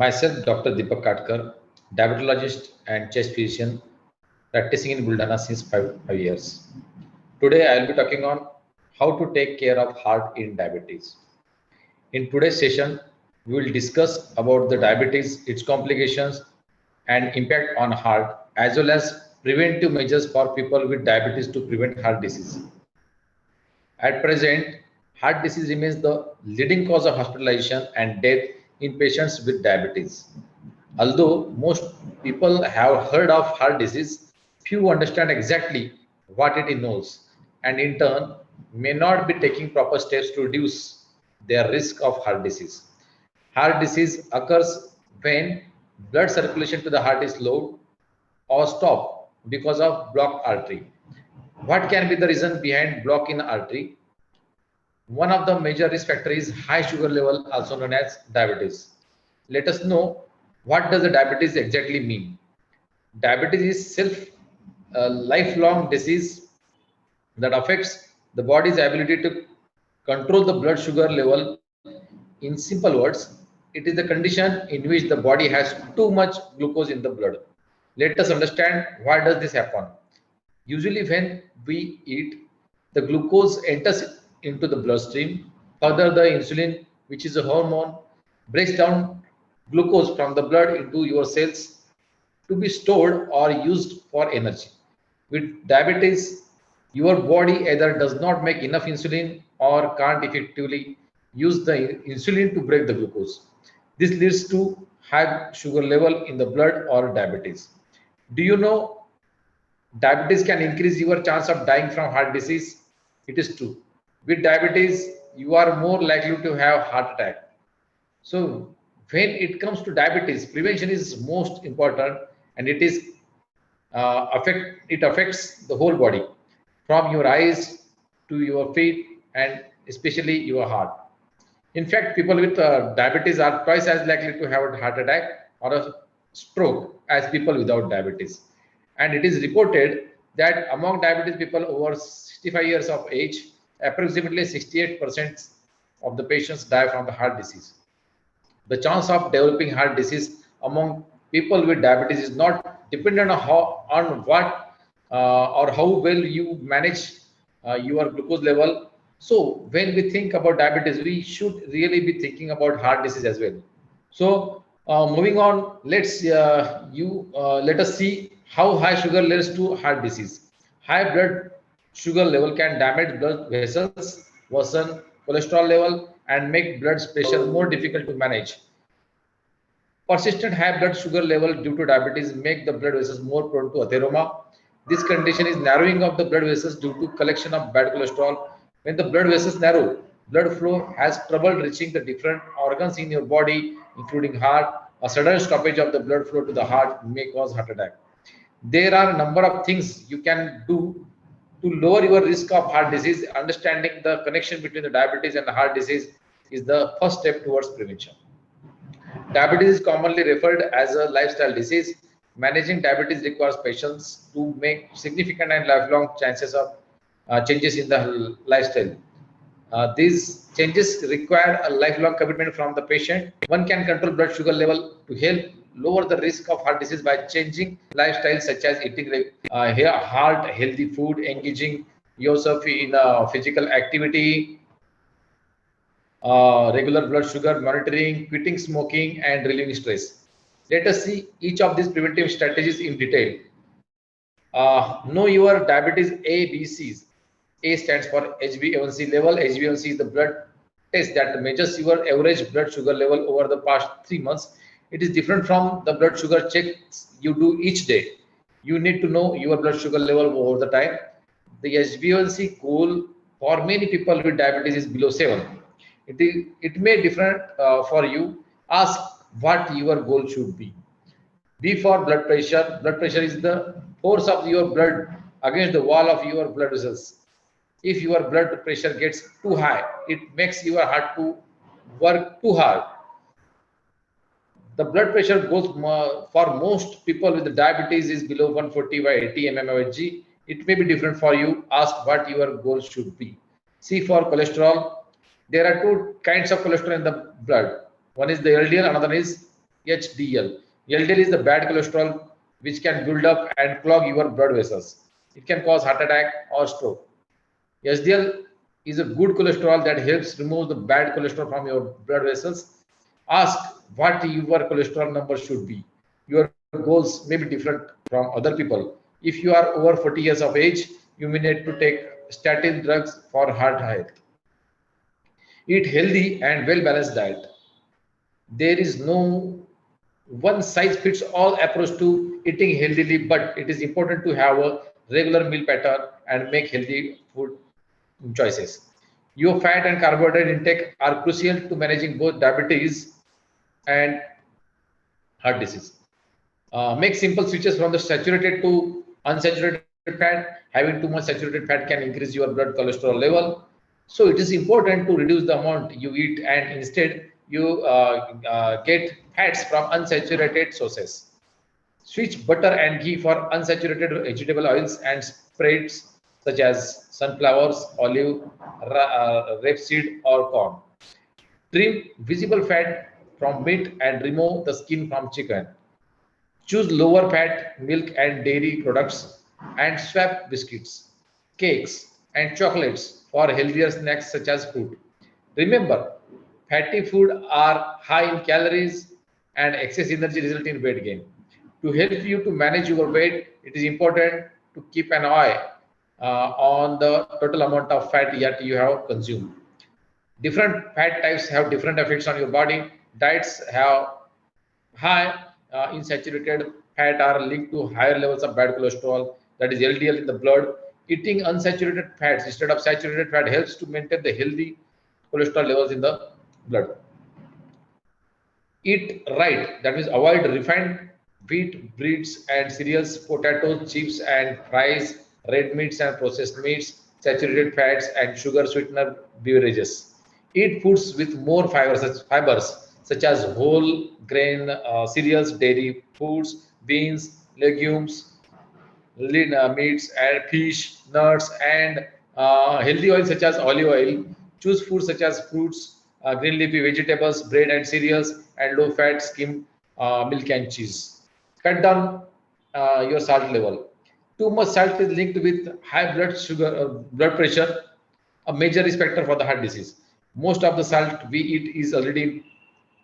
Myself, Dr. Deepak Katkar, diabetologist and chest physician practicing in Buldana since five years. Today, I will be talking on how to take care of heart in diabetes. In today's session, we will discuss about the diabetes, its complications and impact on heart, as well as preventive measures for people with diabetes to prevent heart disease. At present, heart disease remains the leading cause of hospitalization and death in patients with diabetes. Although most people have heard of heart disease, few understand exactly what it involves and in turn may not be taking proper steps to reduce their risk of heart disease. Heart disease occurs when blood circulation to the heart is low or stop because of blocked artery. What can be the reason behind block in artery? One of the major risk factors is high sugar level, also known as diabetes. Let us know what does the diabetes exactly mean. Diabetes is lifelong disease that affects the body's ability to control the blood sugar level. In simple words, it is the condition in which the body has too much glucose in the blood. Let us understand why does this happen. Usually when we eat, the glucose enters into the bloodstream. Further, the insulin, which is a hormone, breaks down glucose from the blood into your cells to be stored or used for energy. With diabetes, your body either does not make enough insulin or can't effectively use the insulin to break the glucose. This leads to high sugar level in the blood or diabetes. Do you know diabetes can increase your chance of dying from heart disease? It is true. With diabetes, you are more likely to have heart attack. So when it comes to diabetes, prevention is most important, and it affects the whole body, from your eyes to your feet, and especially your heart. In fact, people with diabetes are twice as likely to have a heart attack or a stroke as people without diabetes. And it is reported that among diabetes people over 65 years of age, approximately 68% of the patients die from the heart disease. The chance of developing heart disease among people with diabetes is not dependent on what or how well you manage your glucose level. So when we think about diabetes, we should really be thinking about heart disease as well. So moving on, let us see how high sugar leads to heart disease. High blood sugar level can damage blood vessels, worsen cholesterol level, and make blood pressure more difficult to manage. Persistent high blood sugar level due to diabetes make the blood vessels more prone to atheroma. This condition is narrowing of the blood vessels due to collection of bad cholesterol. When the blood vessels narrow, blood flow has trouble reaching the different organs in your body, including heart. A sudden stoppage of the blood flow to the heart may cause heart attack. There are a number of things you can do to lower your risk of heart disease. Understanding the connection between the diabetes and the heart disease is the first step towards prevention. Diabetes is commonly referred as a lifestyle disease. Managing diabetes requires patience to make significant and lifelong changes in the lifestyle. These changes require a lifelong commitment from the patient. One can control blood sugar level to help lower the risk of heart disease by changing lifestyles such as eating heart healthy food, engaging yourself in physical activity, regular blood sugar monitoring, quitting smoking, and relieving stress. Let us see each of these preventive strategies in detail. Know your diabetes ABCs. A stands for HbA1c level. HbA1c is the blood test that measures your average blood sugar level over the past 3 months. It is different from the blood sugar checks you do each day. You need to know your blood sugar level over the time. The HbA1c goal for many people with diabetes is below 7. It may different for you. Ask what your goal should be. B for blood pressure. Blood pressure is the force of your blood against the wall of your blood vessels. If your blood pressure gets too high, it makes your heart to work too hard. The blood pressure goes for most people with diabetes is below 140 by 80 mmHg. It may be different for you. Ask what your goal should be. C for cholesterol. There are two kinds of cholesterol in the blood. One is the LDL, another is HDL. LDL is the bad cholesterol which can build up and clog your blood vessels. It can cause heart attack or stroke. HDL is a good cholesterol that helps remove the bad cholesterol from your blood vessels. Ask what your cholesterol number should be. Your goals may be different from other people. If you are over 40 years of age, you may need to take statin drugs for heart health. Eat healthy and well balanced diet. There is no one size fits all approach to eating healthily, but it is important to have a regular meal pattern and make healthy food choices. Your fat and carbohydrate intake are crucial to managing both diabetes and heart disease. Make simple switches from the saturated to unsaturated fat. Having too much saturated fat can increase your blood cholesterol level. So it is important to reduce the amount you eat and instead you get fats from unsaturated sources. Switch butter and ghee for unsaturated vegetable oils and spreads such as sunflowers, olive, rapeseed, or corn. Trim visible fat from meat and remove the skin from chicken. Choose lower fat milk and dairy products and swap biscuits, cakes, and chocolates for healthier snacks such as fruit. Remember, fatty food are high in calories and excess energy result in weight gain. To help you to manage your weight, it is important to keep an eye on the total amount of fat that you have consumed. Different fat types have different effects on your body. Diets have high in saturated fat are linked to higher levels of bad cholesterol, that is LDL in the blood. Eating unsaturated fats instead of saturated fat helps to maintain the healthy cholesterol levels in the blood. Eat right, that means avoid refined wheat, breads and cereals, potatoes, chips and fries, red meats and processed meats, saturated fats and sugar sweetener beverages. Eat foods with more fibers such as whole grain cereals, dairy foods, beans, legumes, lean meats and fish, nuts, and healthy oils such as olive oil. Choose foods such as fruits, green leafy vegetables, bread and cereals, and low-fat skim milk and cheese. Cut down your salt level. Too much salt is linked with high blood pressure, a major risk factor for the heart disease. Most of the salt we eat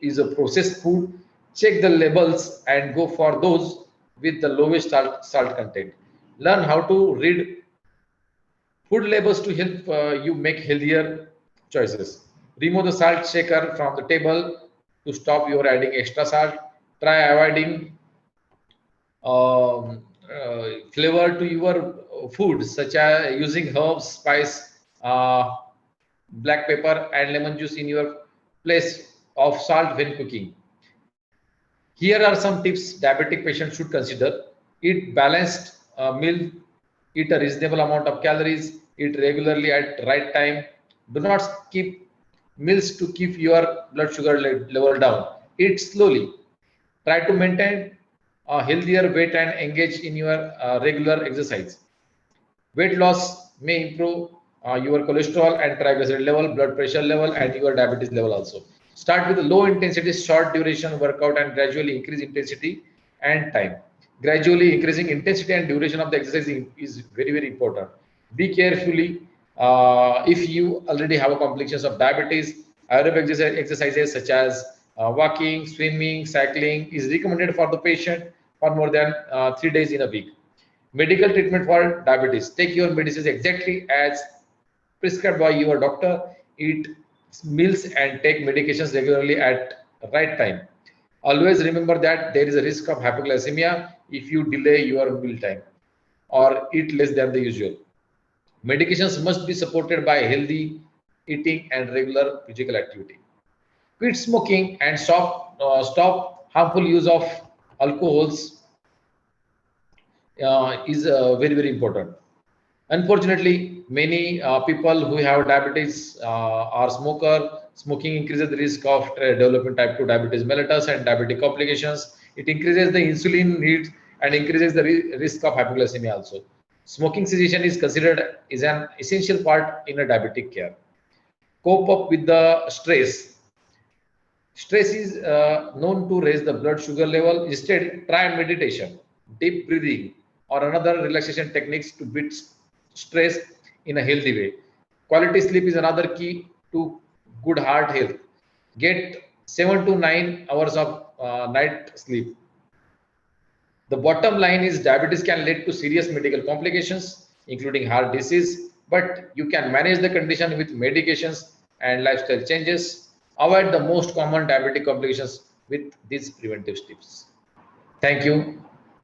is a processed food. Check the labels and go for those with the lowest salt content. Learn how to read food labels to help you make healthier choices. Remove the salt shaker from the table to stop your adding extra salt. Try avoiding flavor to your food, such as using herbs, spice, black pepper, and lemon juice in your place of salt when cooking. Here are some tips diabetic patients should consider. Eat balanced meal, eat a reasonable amount of calories, eat regularly at right time. Do not skip meals to keep your blood sugar level down. Eat slowly. Try to maintain a healthier weight and engage in your regular exercise. Weight loss may improve your cholesterol and triglyceride level, blood pressure level, and your diabetes level also. Start with a low intensity, short duration workout and gradually increase intensity and time. Gradually increasing intensity and duration of the exercise is very, very important. Be carefully if you already have a complications of diabetes. Aerobic exercises such as walking, swimming, cycling is recommended for the patient for more than 3 days in a week. Medical treatment for diabetes. Take your medicines exactly as prescribed by your doctor. Eat meals and take medications regularly at right time. Always remember that there is a risk of hypoglycemia if you delay your meal time or eat less than the usual. Medications must be supported by healthy eating and regular physical activity. Quit smoking and stop harmful use of alcohols is very, very important. Unfortunately, many people who have diabetes are smoker. Smoking increases the risk of developing type 2 diabetes mellitus and diabetic complications. It increases the insulin needs and increases the risk of hypoglycemia also. Smoking cessation is considered is an essential part in a diabetic care. Cope up with the stress. Stress is known to raise the blood sugar level. Instead, try meditation, deep breathing, or another relaxation techniques to beat stress in a healthy way. Quality sleep is another key to good heart health. Get 7 to 9 hours of night sleep. The bottom line is diabetes can lead to serious medical complications, including heart disease, but you can manage the condition with medications and lifestyle changes. Avoid the most common diabetic complications with these preventive steps. Thank you.